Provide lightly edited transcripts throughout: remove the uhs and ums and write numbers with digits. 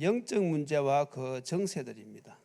영적 문제와 그 정세들입니다.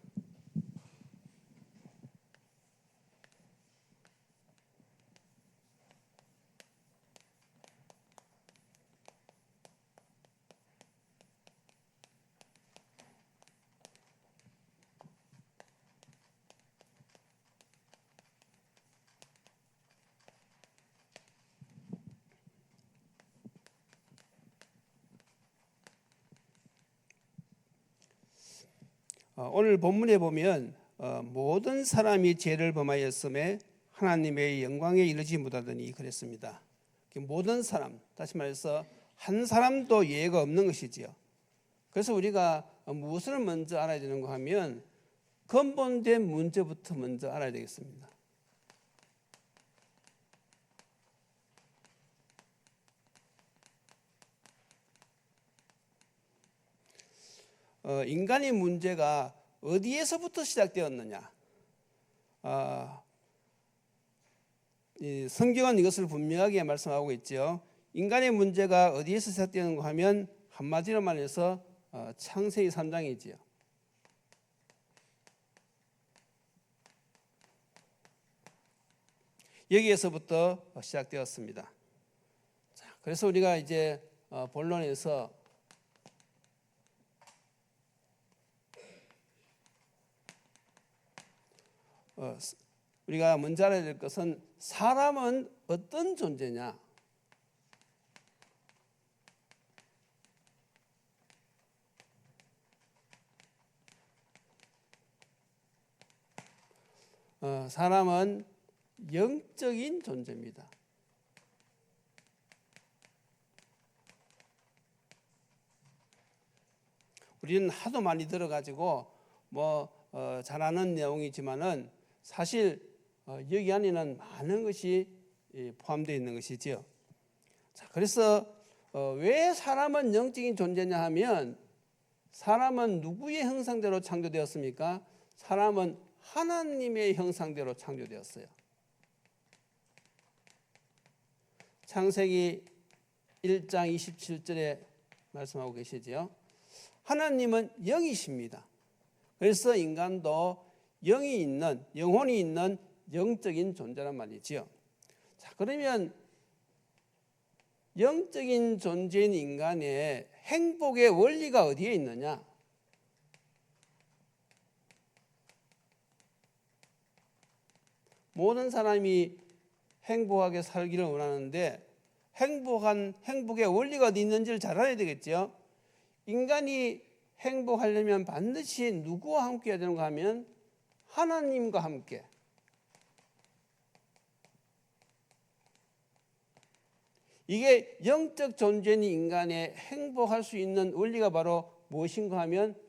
오늘 본문에 보면 모든 사람이 죄를 범하였음에 하나님의 영광에 이르지 못하더니 그랬습니다. 모든 사람, 다시 말해서 한 사람도 예외가 없는 것이지요. 그래서 우리가 무엇을 먼저 알아야 되는가 하면 근본된 문제부터 먼저 알아야 되겠습니다. 인간의 문제가 어디에서부터 시작되었느냐? 성경은 이것을 분명하게 말씀하고 있죠. 인간의 문제가 어디에서 시작되는가 하면 한마디로 말해서 창세기 3장이지요. 여기에서부터 시작되었습니다. 자, 그래서 우리가 이제 본론에서 우리가 먼저 알아야 될 것은 사람은 어떤 존재냐? 사람은 영적인 존재입니다. 우리는 하도 많이 들어가지고 잘 아는 내용이지만은 사실 여기 안에는 많은 것이 포함되어 있는 것이지요. 자, 그래서 왜 사람은 영적인 존재냐 하면 사람은 누구의 형상대로 창조되었습니까? 사람은 하나님의 형상대로 창조되었어요. 창세기 1장 27절에 말씀하고 계시지요. 하나님은 영이십니다. 그래서 인간도 영이 있는, 영혼이 있는 영적인 존재란 말이지요. 자, 그러면 영적인 존재인 인간의 행복의 원리가 어디에 있느냐? 모든 사람이 행복하게 살기를 원하는데 행복의 원리가 어디 있는지를 잘 알아야 되겠죠. 인간이 행복하려면 반드시 누구와 함께 해야 되는가 하면 하나님과 함께. 이게 영적 존재인 인간의 행복할 수 있는 원리가 바로 무엇인가 하면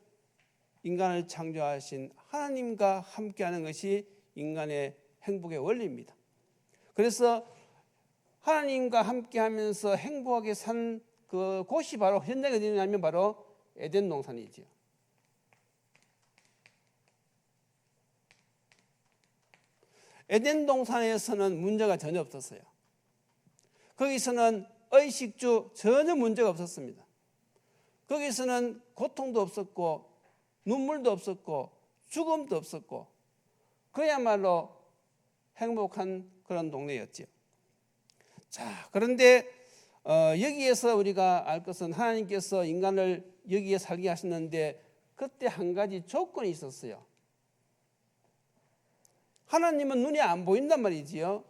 인간을 창조하신 하나님과 함께하는 것이 인간의 행복의 원리입니다. 그래서 하나님과 함께하면서 행복하게 산 그 곳이 바로 현장에 어디냐면 바로 에덴 동산이지요. 에덴 동산에서는 문제가 전혀 없었어요. 거기서는 의식주 전혀 문제가 없었습니다. 거기서는 고통도 없었고 눈물도 없었고 죽음도 없었고 그야말로 행복한 그런 동네였지요. 자, 그런데 여기에서 우리가 알 것은 하나님께서 인간을 여기에 살게 하셨는데 그때 한 가지 조건이 있었어요. 하나님은 눈이 안 보인단 말이지요.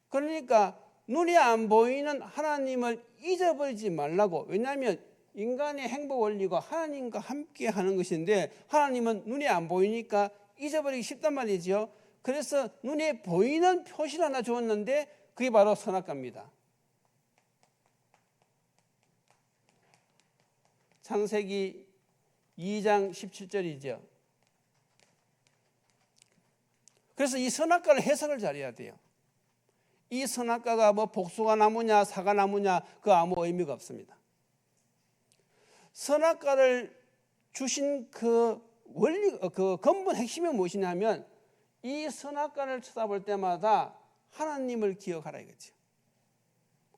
그러니까 눈이 안 보이는 하나님을 잊어버리지 말라고. 왜냐하면 인간의 행복 원리가 하나님과 함께 하는 것인데 하나님은 눈이 안 보이니까 잊어버리기 쉽단 말이지요. 그래서 눈에 보이는 표시를 하나 주었는데 그게 바로 선악과입니다. 창세기 2장 17절이죠. 그래서 이 선악과를 해석을 잘해야 돼요. 이 선악과가 복숭아 나무냐 사과 나무냐 그 아무 의미가 없습니다. 선악과를 주신 그 원리, 그 근본 핵심이 무엇이냐면 이 선악과를 쳐다볼 때마다 하나님을 기억하라 이거죠.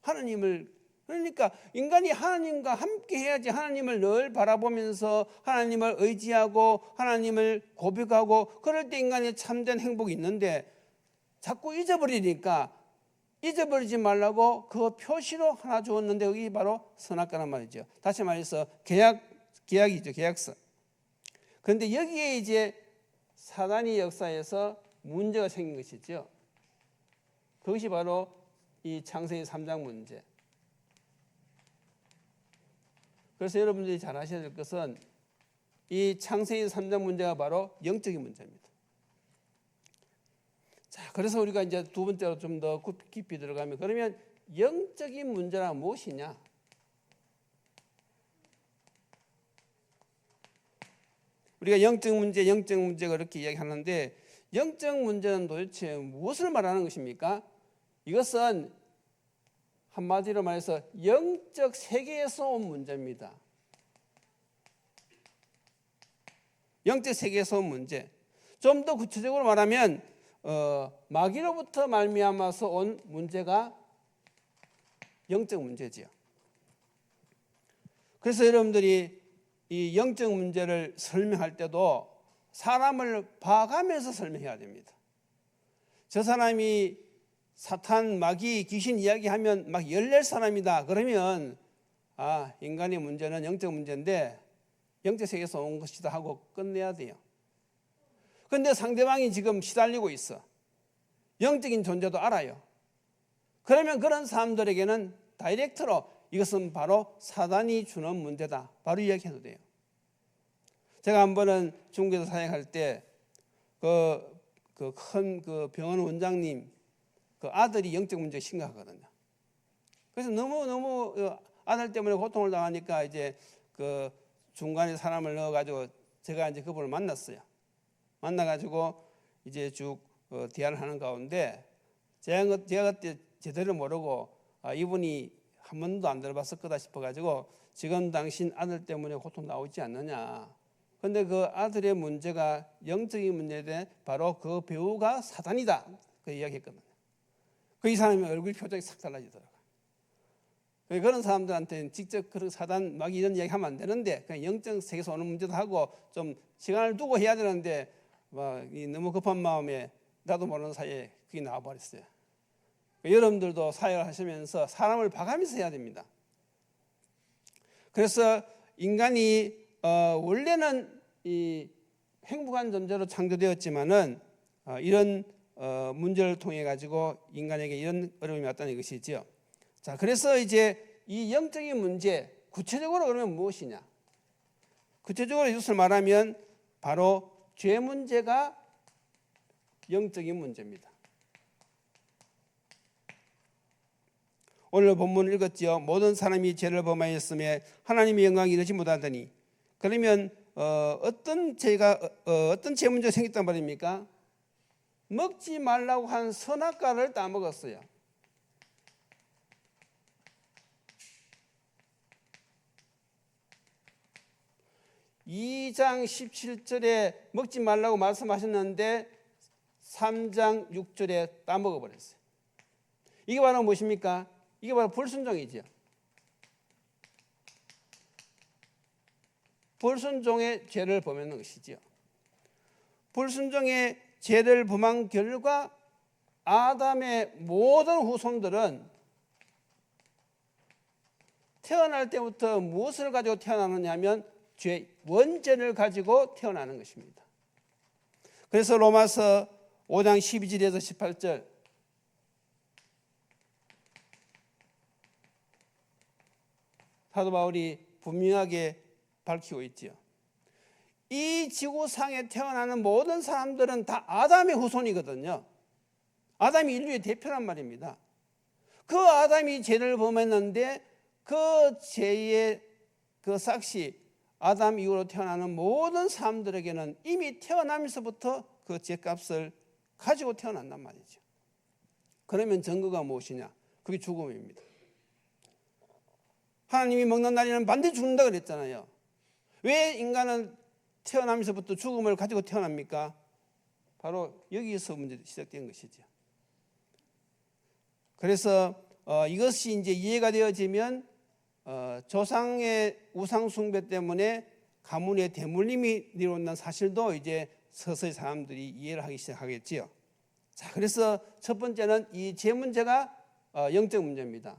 하나님을 그러니까 인간이 하나님과 함께 해야지, 하나님을 늘 바라보면서 하나님을 의지하고 하나님을 고백하고 그럴 때 인간의 참된 행복이 있는데 자꾸 잊어버리니까 잊어버리지 말라고 그 표시로 하나 주었는데 그게 바로 선악과란 말이죠. 다시 말해서 계약이죠. 계약서. 그런데 여기에 이제 사단의 역사에서 문제가 생긴 것이죠. 그것이 바로 이 창세기 3장 문제. 그래서 여러분들이 잘 아셔야 될 것은 이 창세기 3장 문제가 바로 영적인 문제입니다. 자, 그래서 우리가 이제 두 번째로 좀 더 깊이 들어가면, 그러면 영적인 문제란 무엇이냐? 우리가 영적 문제가 그렇게 이야기하는데, 영적 문제는 도대체 무엇을 말하는 것입니까? 이것은 한마디로 말해서 영적 세계에서 온 문제입니다. 영적 세계에서 온 문제. 좀 더 구체적으로 말하면 마귀로부터 말미암아서 온 문제가 영적 문제지요. 그래서 여러분들이 이 영적 문제를 설명할 때도 사람을 봐가면서 설명해야 됩니다. 저 사람이 사탄, 마귀, 귀신 이야기하면 막 열낼 사람이다. 그러면 인간의 문제는 영적 문제인데 영적 세계에서 온 것이다 하고 끝내야 돼요. 그런데 상대방이 지금 시달리고 있어. 영적인 존재도 알아요. 그러면 그런 사람들에게는 다이렉트로 이것은 바로 사단이 주는 문제다, 바로 이야기해도 돼요. 제가 한 번은 중국에서 사역할 때 그 큰 그 병원 원장님 그 아들이 영적 문제가 심각하거든요. 그래서 너무 아들 때문에 고통을 당하니까 이제 그 중간에 사람을 넣어가지고 제가 이제 그분을 만났어요. 만나가지고 이제 쭉 대화를 하는 가운데 제가 그때 제대로 모르고 이분이 한 번도 안 들어봤을 거다 싶어가지고 지금 당신 아들 때문에 고통 나오지 않느냐. 그런데 그 아들의 문제가 영적인 문제인데 바로 그 배우가 사단이다. 그 이야기했거든요. 이 사람의 얼굴 표정이 싹 달라지더라고요. 그런 사람들한테는 직접 그런 사단 막 이런 이야기 하면 안 되는데 그냥 영적 세계에서 오는 문제도 하고 좀 시간을 두고 해야 되는데 너무 급한 마음에 나도 모르는 사이에 그게 나와버렸어요. 여러분들도 사역을 하시면서 사람을 봐가면서 해야 됩니다. 그래서 인간이 원래는 이 행복한 존재로 창조되었지만은 이런 문제를 통해 가지고 인간에게 이런 어려움이 왔다는 것이지요. 자, 그래서 이제 이 영적인 문제 구체적으로 그러면 무엇이냐? 구체적으로 이것을 말하면 바로 죄 문제가 영적인 문제입니다. 오늘 본문을 읽었지요. 모든 사람이 죄를 범하였음에 하나님의 영광이 이르지 못하더니. 그러면 어떤 죄 문제가 생겼단 말입니까? 먹지 말라고 한 선악과를 따먹었어요. (2장 17절에) 먹지 말라고 말씀하셨는데 3장 6절에 따먹어버렸어요. 이게 바로 무엇입니까? 이게 바로 불순종이죠. 불순종의 죄를 범하는 것이죠. 불순종의 죄를 범한 결과 아담의 모든 후손들은 태어날 때부터 무엇을 가지고 태어나느냐 하면 죄 원죄를 가지고 태어나는 것입니다. 그래서 로마서 5장 12절에서 18절 사도 바울이 분명하게 밝히고 있지요. 이 지구상에 태어나는 모든 사람들은 다 아담의 후손이거든요. 아담이 인류의 대표란 말입니다. 그 아담이 죄를 범했는데 그 죄의 그 삭시, 아담 이후로 태어나는 모든 사람들에게는 이미 태어나면서부터 그 죄값을 가지고 태어난단 말이죠. 그러면 증거가 무엇이냐? 그게 죽음입니다. 하나님이 먹는 날에는 반드시 죽는다 그랬잖아요. 왜 인간은 태어나면서부터 죽음을 가지고 태어납니까? 바로 여기서 문제 시작된 것이죠. 그래서 이것이 이제 이해가 되어지면 조상의 우상 숭배 때문에 가문에 대물림이 내려온다는 사실도 이제 서서히 사람들이 이해를 하기 시작하겠지요. 자, 그래서 첫 번째는 이 죄 문제가 영적 문제입니다.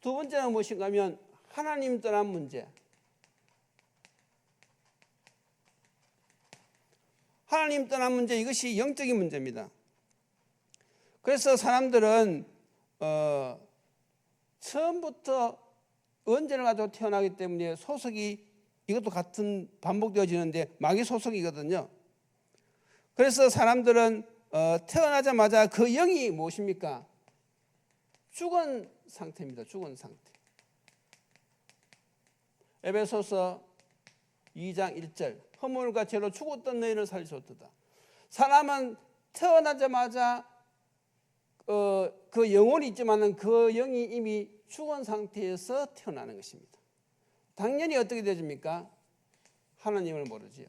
두 번째는 무엇인가 하면 하나님 떠난 문제. 하나님 떠난 문제, 이것이 영적인 문제입니다. 그래서 사람들은 처음부터 은전을 가지고 태어나기 때문에 소속이 이것도 같은 반복되어지는데 마귀 소속이거든요. 그래서 사람들은 태어나자마자 그 영이 무엇입니까? 죽은 상태입니다. 죽은 상태. 에베소서 2장 1절 허물과 죄로 죽었던 너희를 살리셨도다. 사람은 태어나자마자 그 영혼이 있지만은 그 영이 이미 죽은 상태에서 태어나는 것입니다. 당연히 어떻게 되십니까? 하나님을 모르지요.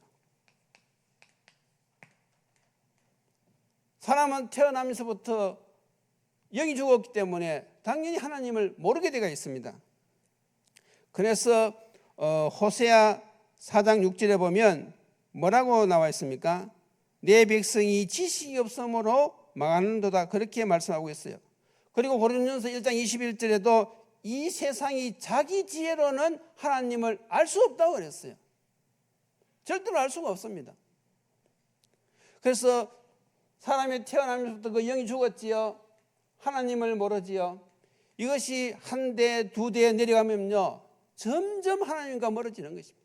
사람은 태어나면서부터 영이 죽었기 때문에 당연히 하나님을 모르게 되어 있습니다. 그래서 호세아 4장 6절에 보면 뭐라고 나와 있습니까? 내 백성이 지식이 없으므로 망하는도다, 그렇게 말씀하고 있어요. 그리고 고린도전서 1장 21절에도 이 세상이 자기 지혜로는 하나님을 알 수 없다고 그랬어요. 절대로 알 수가 없습니다. 그래서 사람이 태어나면서부터 그 영이 죽었지요. 하나님을 모르지요. 이것이 한 대, 두 대 내려가면요, 점점 하나님과 멀어지는 것입니다.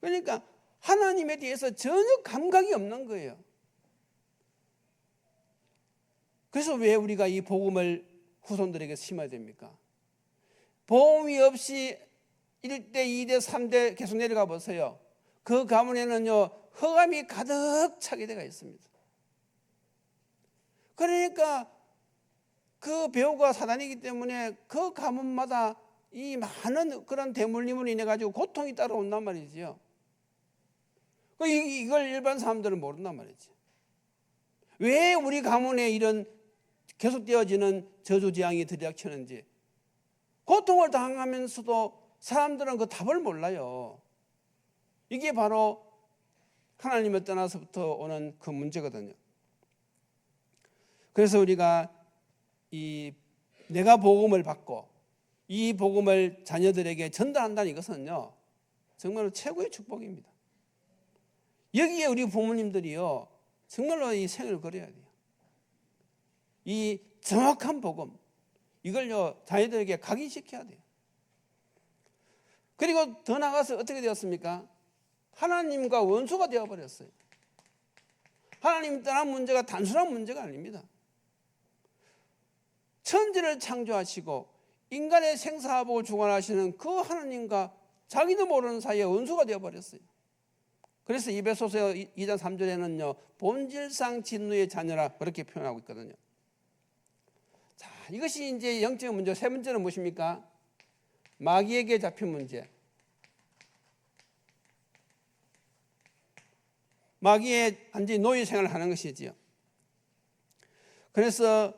그러니까 하나님에 대해서 전혀 감각이 없는 거예요. 그래서 왜 우리가 이 복음을 후손들에게 심어야 됩니까? 복음이 없이 1대, 2대, 3대 계속 내려가 보세요. 그 가문에는요, 흑암이 가득 차게 되어 있습니다. 그러니까 그 배후가 사단이기 때문에 그 가문마다 이 많은 그런 대물림으로 인해 가지고 고통이 따라온단 말이지요. 이걸 일반 사람들은 모른단 말이지. 왜 우리 가문에 이런 계속되어지는 저주재앙이 들이닥치는지, 고통을 당하면서도 사람들은 그 답을 몰라요. 이게 바로 하나님을 떠나서부터 오는 그 문제거든요. 그래서 우리가 내가 복음을 받고 이 복음을 자녀들에게 전달한다는 이것은요, 정말로 최고의 축복입니다. 여기에 우리 부모님들이요, 정말로 이 생을 걸어야 돼요. 이 정확한 복음, 이걸요 자녀들에게 각인시켜야 돼요. 그리고 더 나아가서 어떻게 되었습니까? 하나님과 원수가 되어버렸어요. 하나님 떠난 문제가 단순한 문제가 아닙니다. 천지를 창조하시고 인간의 생사화복을 주관하시는 그 하나님과 자기도 모르는 사이에 원수가 되어버렸어요. 그래서 에베소서 2장 3절에는요, 본질상 진노의 자녀라, 그렇게 표현하고 있거든요. 자, 이것이 이제 영적인 문제. 세 번째는 무엇입니까? 마귀에게 잡힌 문제. 마귀의 완전히 노예 생활을 하는 것이지요. 그래서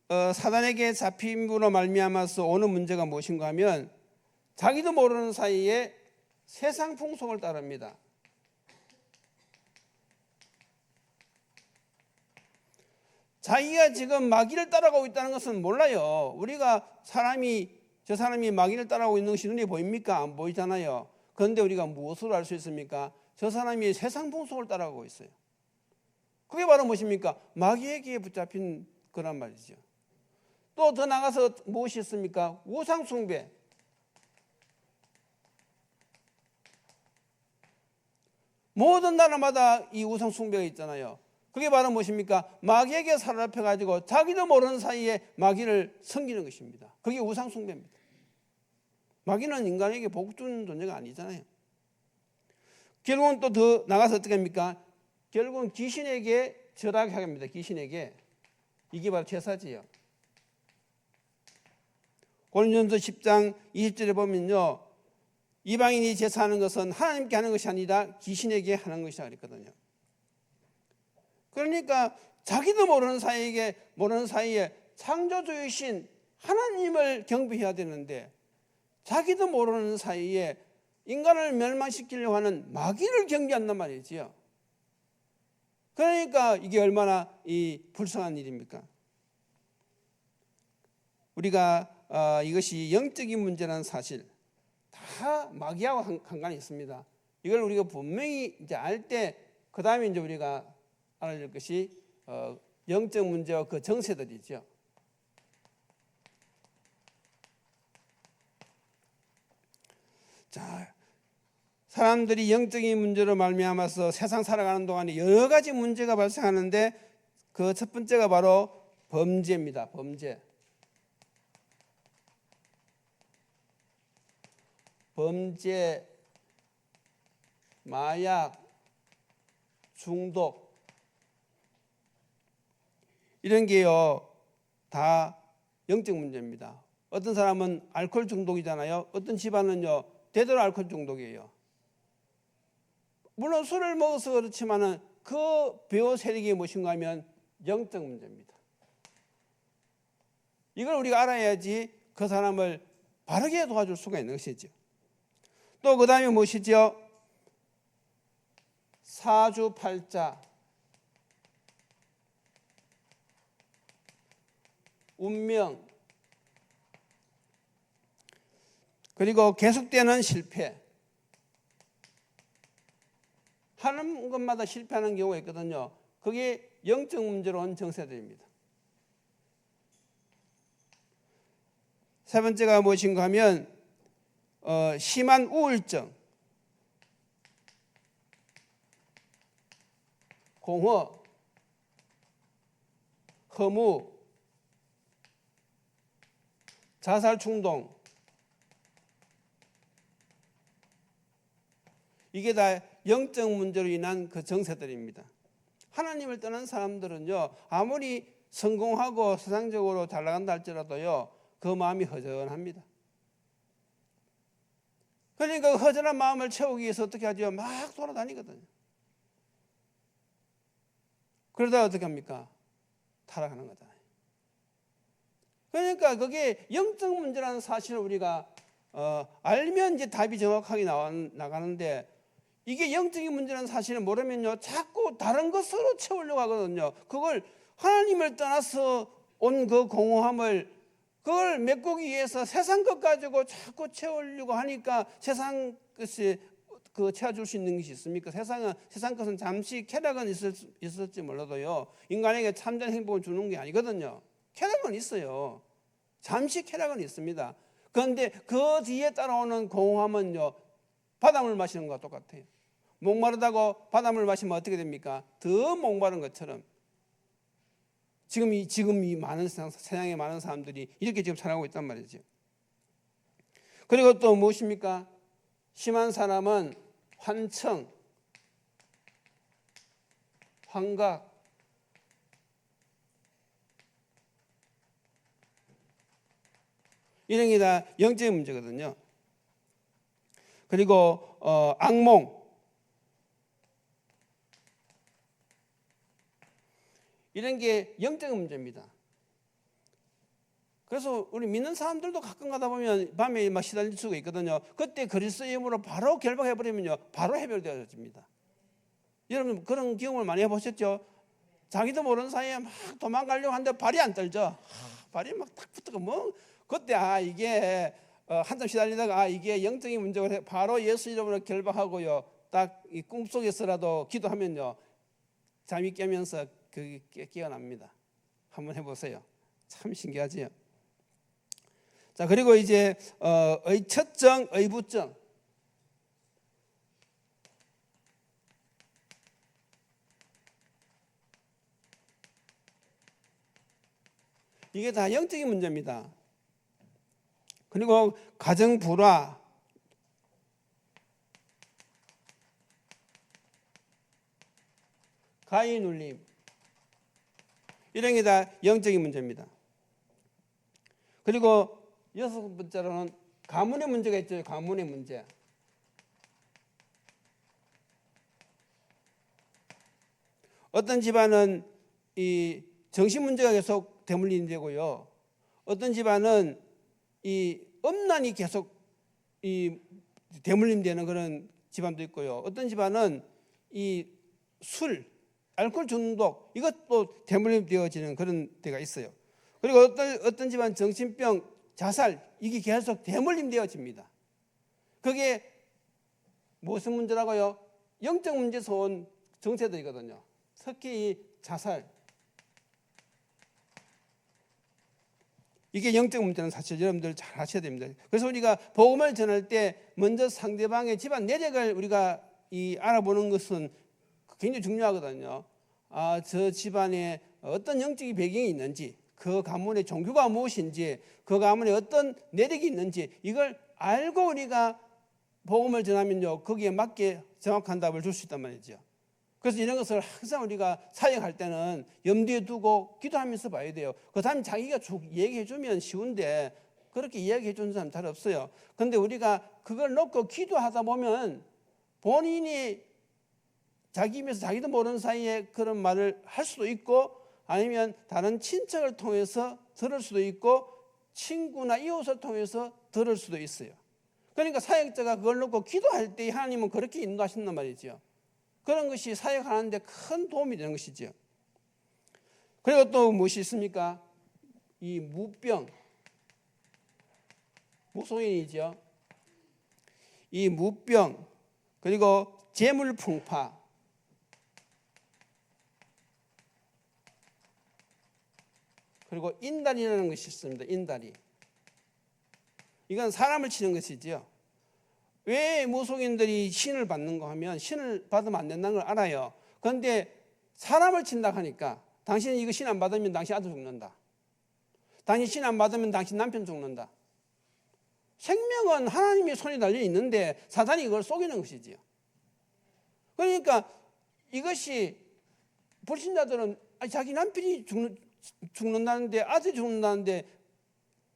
사단에게 잡힘으로 말미암아서 오는 문제가 무엇인가 하면 자기도 모르는 사이에 세상 풍속을 따릅니다. 자기가 지금 마귀를 따라가고 있다는 것은 몰라요. 우리가 저 사람이 마귀를 따라가고 있는 것이 눈에 보입니까? 안 보이잖아요. 그런데 우리가 무엇으로 알 수 있습니까? 저 사람이 세상 풍속을 따라가고 있어요. 그게 바로 무엇입니까? 마귀에게 붙잡힌 거란 말이죠. 또 더 나가서 무엇이 있습니까? 우상 숭배. 모든 나라마다 이 우상 숭배가 있잖아요. 그게 바로 무엇입니까? 마귀에게 사로잡혀 가지고 자기도 모르는 사이에 마귀를 섬기는 것입니다. 그게 우상 숭배입니다. 마귀는 인간에게 복 주는 존재가 아니잖아요. 결국은 또 더 나가서 어떻게 합니까? 결국은 귀신에게 절하게 합니다. 귀신에게. 이게 바로 제사지요. 고린도전서 10장 20절에 보면요, 이방인이 제사하는 것은 하나님께 하는 것이 아니라 귀신에게 하는 것이라 그랬거든요. 그러니까 자기도 모르는 사이에 창조주이신 하나님을 경배해야 되는데 자기도 모르는 사이에 인간을 멸망시키려고 하는 마귀를 경배한단 말이지요. 그러니까 이게 얼마나 불쌍한 일입니까? 우리가 이것이 영적인 문제라는 사실 다 마귀하고 관관이 있습니다. 이걸 우리가 분명히 이제 알 때 그 다음에 이제 우리가 알아야 될 것이 영적 문제와 그 정세들이죠. 자, 사람들이 영적인 문제로 말미암아서 세상 살아가는 동안에 여러 가지 문제가 발생하는데 그 첫 번째가 바로 범죄입니다. 범죄, 마약, 중독 이런 게요 다 영적 문제입니다. 어떤 사람은 알코올 중독이잖아요. 어떤 집안은요 대대로 알코올 중독이에요. 물론 술을 먹어서 그렇지만은 그 배후 세력이 무엇인가 하면 영적 문제입니다. 이걸 우리가 알아야지 그 사람을 바르게 도와줄 수가 있는 것이죠. 또 그 다음에 무엇이죠? 사주팔자, 운명, 그리고 계속되는 실패. 하는 것마다 실패하는 경우가 있거든요. 그게 영적 문제로 온 정세들입니다. 세 번째가 무엇인가 하면 심한 우울증, 공허, 허무, 자살 충동. 이게 다 영적 문제로 인한 그 정세들입니다. 하나님을 떠난 사람들은요 아무리 성공하고 세상적으로 잘 나간다 할지라도요 그 마음이 허전합니다. 그러니까 그 허전한 마음을 채우기 위해서 어떻게 하죠? 막 돌아다니거든요. 그러다 어떻게 합니까? 타락하는 거잖아요. 그러니까 그게 영적 문제라는 사실을 우리가 알면 이제 답이 정확하게 나가는데 이게 영적인 문제라는 사실을 모르면요 자꾸 다른 것으로 채우려고 하거든요. 그걸 하나님을 떠나서 온 그 공허함을 그걸 메꾸기 위해서 세상 것 가지고 자꾸 채우려고 하니까 세상 것이 그 채워줄 수 있는 것이 있습니까? 세상 것은 잠시 쾌락은 있을지 몰라도요 인간에게 참된 행복을 주는 게 아니거든요. 쾌락은 있어요. 잠시 쾌락은 있습니다. 그런데 그 뒤에 따라오는 공허함은요 바닷물 마시는 것과 똑같아요. 목마르다고 바닷물 마시면 어떻게 됩니까? 더 목마른 것처럼 지금 이 많은 세상에 많은 사람들이 이렇게 지금 살아가고 있단 말이죠. 그리고 또 무엇입니까? 심한 사람은 환청, 환각, 이런 게 다 영적인 문제거든요. 그리고 악몽, 이런 게 영적인 문제입니다. 그래서 우리 믿는 사람들도 가끔 가다 보면 밤에 막 시달릴 수가 있거든요. 그때 그리스도의 이름으로 바로 결박해버리면요 바로 해결되어집니다. 여러분 그런 경험을 많이 해보셨죠? 자기도 모르는 사이에 막 도망가려고 하는데 발이 안 떨죠. 발이 막 탁 붙고 뭐 그때 이게 한참 시달리다가 이게 영적인 문제고 바로 예수 이름으로 결박하고요 딱 이 꿈속에서라도 기도하면요 잠이 깨면서 그게 깨어납니다. 한번 해보세요. 참 신기하지요. 자 그리고 이제 의처증, 의부증. 이게 다 영적인 문제입니다. 그리고 가정 불화, 가위 눌림, 이런 게 다 영적인 문제입니다. 그리고 여섯 번째로는 가문의 문제가 있죠. 가문의 문제. 어떤 집안은 이 정신 문제가 계속 대물림이 되고요. 어떤 집안은 이 음란이 계속 이 대물림 되는 그런 집안도 있고요. 어떤 집안은 이 술, 알코올 중독 이것도 대물림 되어지는 그런 데가 있어요. 그리고 어떤 집안 정신병, 자살 이게 계속 대물림 되어집니다. 그게 무슨 문제라고요? 영적 문제에서 온 정체들이거든요. 특히 이 자살 이게 영적 문제는 사실 여러분들 잘 아셔야 됩니다. 그래서 우리가 복음을 전할 때 먼저 상대방의 집안 내력을 우리가 알아보는 것은 굉장히 중요하거든요. 저 집안에 어떤 영적인 배경이 있는지, 그 가문의 종교가 무엇인지, 그 가문에 어떤 내력이 있는지 이걸 알고 우리가 복음을 전하면요 거기에 맞게 정확한 답을 줄 수 있단 말이죠. 그래서 이런 것을 항상 우리가 사역할 때는 염두에 두고 기도하면서 봐야 돼요. 그 다음에 자기가 쭉 얘기해 주면 쉬운데 그렇게 이야기해 주는 사람 잘 없어요. 그런데 우리가 그걸 놓고 기도하다 보면 본인이 자기 입에서 자기도 모르는 사이에 그런 말을 할 수도 있고 아니면 다른 친척을 통해서 들을 수도 있고 친구나 이웃을 통해서 들을 수도 있어요. 그러니까 사역자가 그걸 놓고 기도할 때 하나님은 그렇게 인도하신단 말이죠. 그런 것이 사역하는데 큰 도움이 되는 것이죠. 그리고 또 무엇이 있습니까? 이 무병, 무소인이죠. 이 무병 그리고 재물풍파 그리고 인달이라는 것이 있습니다. 인달이 이건 사람을 치는 것이지요. 왜 무속인들이 신을 받는가 하면 신을 받으면 안 된다는 걸 알아요. 그런데 사람을 친다 하니까 당신은 이거 신 안 받으면 당신 아들 죽는다. 당신 신 안 받으면 당신 남편 죽는다. 생명은 하나님의 손에 달려 있는데 사단이 이걸 속이는 것이지요. 그러니까 이것이 불신자들은 자기 남편이 죽는다는데 아들이 죽는다는데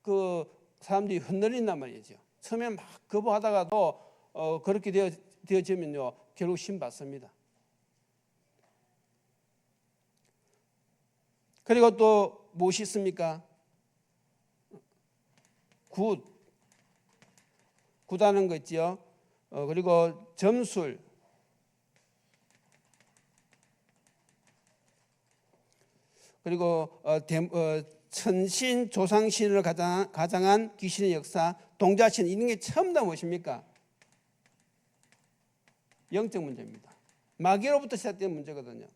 그 사람들이 흔들린단 말이죠. 처음에 막 거부하다가도 그렇게 되어지면요 결국 신 받습니다. 그리고 또 무엇이 있습니까? 굿하는 거 있죠. 그리고 점술 그리고 천신 조상신을 가장한 귀신의 역사 동자신 이런 게 처음 다 무엇입니까? 영적 문제입니다. 마귀로부터 시작된 문제거든요.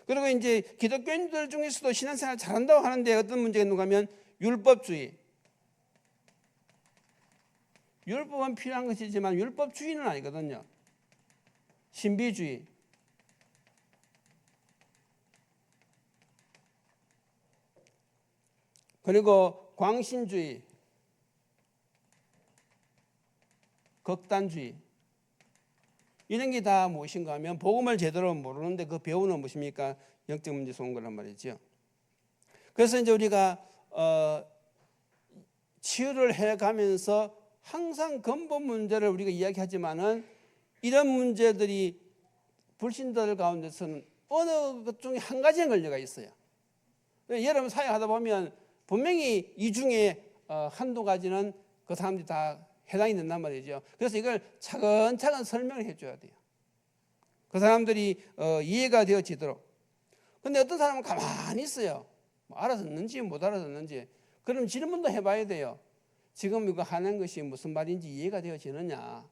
그리고 이제 기독교인들 중에서도 신앙생활 잘한다고 하는데 어떤 문제가 있는가 하면 율법주의. 율법은 필요한 것이지만 율법주의는 아니거든요. 신비주의. 그리고 광신주의. 극단주의 이런 게 다 무엇인가 하면 복음을 제대로 모르는데 그 배우는 무엇입니까? 영적 문제에서 온 거란 말이죠. 그래서 이제 우리가 치유를 해가면서 항상 근본 문제를 우리가 이야기하지만은 이런 문제들이 불신자들 가운데서는 어느 것 중에 한 가지에 걸려가 있어요. 여러분 사역하다 보면 분명히 이 중에 한두 가지는 그 사람들이 다 해당이 된단 말이죠. 그래서 이걸 차근차근 설명을 해줘야 돼요. 그 사람들이 이해가 되어지도록. 그런데 어떤 사람은 가만히 있어요. 알아듣는지 못 알아듣는지. 그럼 질문도 해봐야 돼요. 지금 이거 하는 것이 무슨 말인지 이해가 되어지느냐.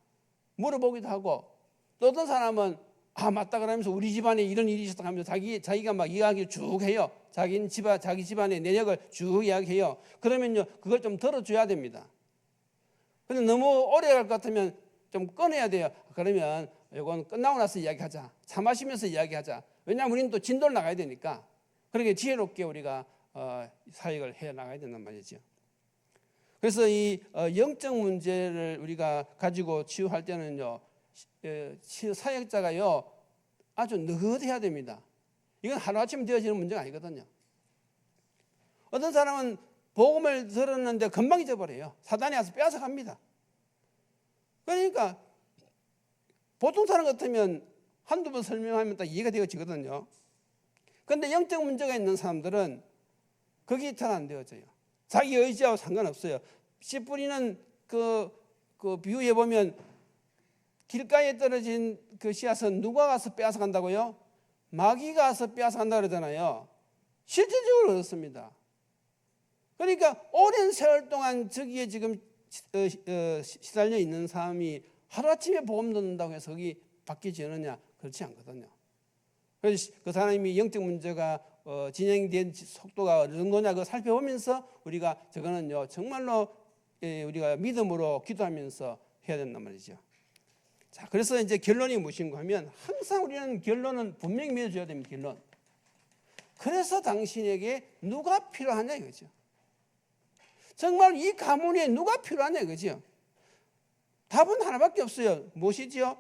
물어보기도 하고. 또 어떤 사람은 맞다 그러면서 우리 집안에 이런 일이 있었다 하면서 자기가 막 이야기를 쭉 해요. 자기 집안의 내력을 쭉 이야기해요. 그러면요 그걸 좀 들어줘야 됩니다. 근데 너무 오래 갈 것 같으면 좀 꺼내야 돼요. 그러면 이건 끝나고 나서 이야기하자. 차 마시면서 이야기하자. 왜냐하면 우리는 또 진도를 나가야 되니까. 그렇게 지혜롭게 우리가 사역을 해 나가야 된단 말이죠. 그래서 이 영적 문제를 우리가 가지고 치유할 때는요. 사역자가요. 아주 느긋해야 됩니다. 이건 하루아침에 되어지는 문제가 아니거든요. 어떤 사람은 복음을 들었는데 금방 잊어버려요. 사단이 와서 빼앗아 갑니다. 그러니까 보통 사람 같으면 한두 번 설명하면 딱 이해가 되어지거든요. 그런데 영적 문제가 있는 사람들은 거기 전환되어져요. 자기 의지하고 상관없어요. 씨 뿌리는 그 비유에 보면 길가에 떨어진 그 씨앗은 누가 가서 빼앗아 간다고요? 마귀가 가서 빼앗아 간다 그러잖아요. 실질적으로 그렇습니다. 그러니까 오랜 세월 동안 저기에 지금 시달려 있는 사람이 하루아침에 복음 듣는다고 해서 거기 바뀌지느냐? 그렇지 않거든요. 그래서 그 사람이 영적 문제가 진행된 속도가 어느 정도냐 그거 살펴보면서 우리가 저거는요 정말로 우리가 믿음으로 기도하면서 해야 된단 말이죠. 자, 그래서 이제 결론이 무엇인가 하면 항상 우리는 결론은 분명히 맺어줘야 됩니다. 결론. 그래서 당신에게 누가 필요하냐 이거죠. 정말 이 가문에 누가 필요하냐 이거죠. 답은 하나밖에 없어요. 무엇이지요?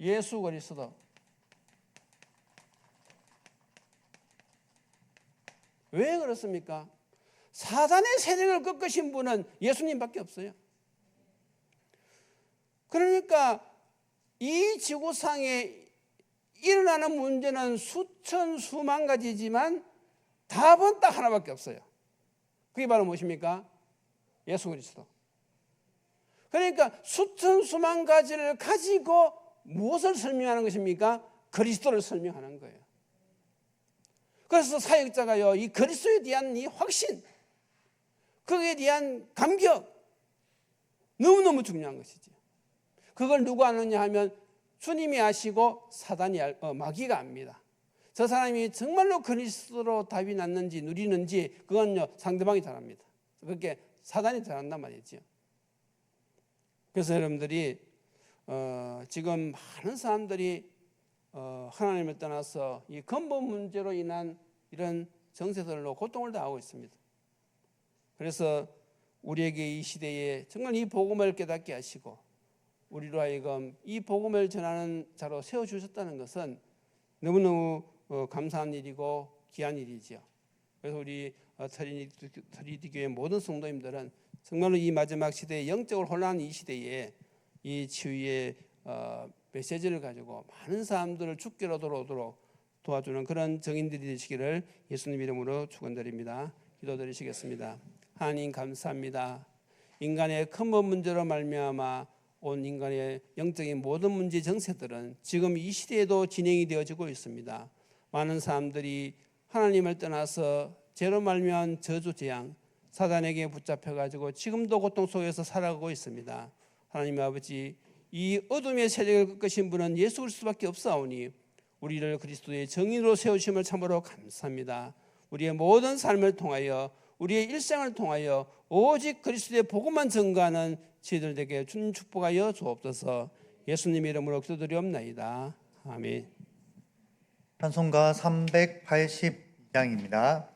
예수 그리스도. 왜 그렇습니까? 사단의 세력을 꺾으신 분은 예수님밖에 없어요. 그러니까 이 지구상에 일어나는 문제는 수천 수만 가지지만 답은 딱 하나밖에 없어요. 그게 바로 무엇입니까? 예수 그리스도. 그러니까 수천 수만 가지를 가지고 무엇을 설명하는 것입니까? 그리스도를 설명하는 거예요. 그래서 사역자가요, 이 그리스도에 대한 이 확신, 거기에 대한 감격, 너무너무 중요한 것이지. 그걸 누가 아느냐 하면 주님이 아시고 사단이 마귀가 압니다. 저 사람이 정말로 그리스도로 답이 났는지 누리는지 그건요 상대방이 잘 압니다. 그렇게 사단이 잘 안단 말이죠. 그래서 여러분들이 지금 많은 사람들이 하나님을 떠나서 이 근본 문제로 인한 이런 정세들로 고통을 당하고 있습니다. 그래서 우리에게 이 시대에 정말 이 복음을 깨닫게 하시고 우리로 하여금 이 복음을 전하는 자로 세워주셨다는 것은 너무너무 감사한 일이고 귀한 일이죠. 그래서 우리 트리니티 교회 모든 성도님들은 정말로 이 마지막 시대에 영적으로 혼란한 이 시대에 이 치유의 메시지를 가지고 많은 사람들을 죽기로 돌아오도록 도와주는 그런 정인들이 되시기를 예수님 이름으로 축원드립니다. 기도드리시겠습니다. 하나님 감사합니다. 인간의 근본 문제로 말미암아 온 인간의 영적인 모든 문제 정세들은 지금 이 시대에도 진행이 되어지고 있습니다. 많은 사람들이 하나님을 떠나서 죄로 말미암은 저주 재앙 사단에게 붙잡혀가지고 지금도 고통 속에서 살아가고 있습니다. 하나님 아버지, 이 어둠의 세력을 꺾으신 분은 예수 그리스도밖에 없사오니 우리를 그리스도의 정인으로 세우심을 참으로 감사합니다. 우리의 모든 삶을 통하여 우리의 일생을 통하여 오직 그리스도의 복음만 전가하는 저희들에게 주님 축복하여 주옵소서. 예수님 이름으로 기도드리옵나이다. 아멘. 찬송가 382장입니다.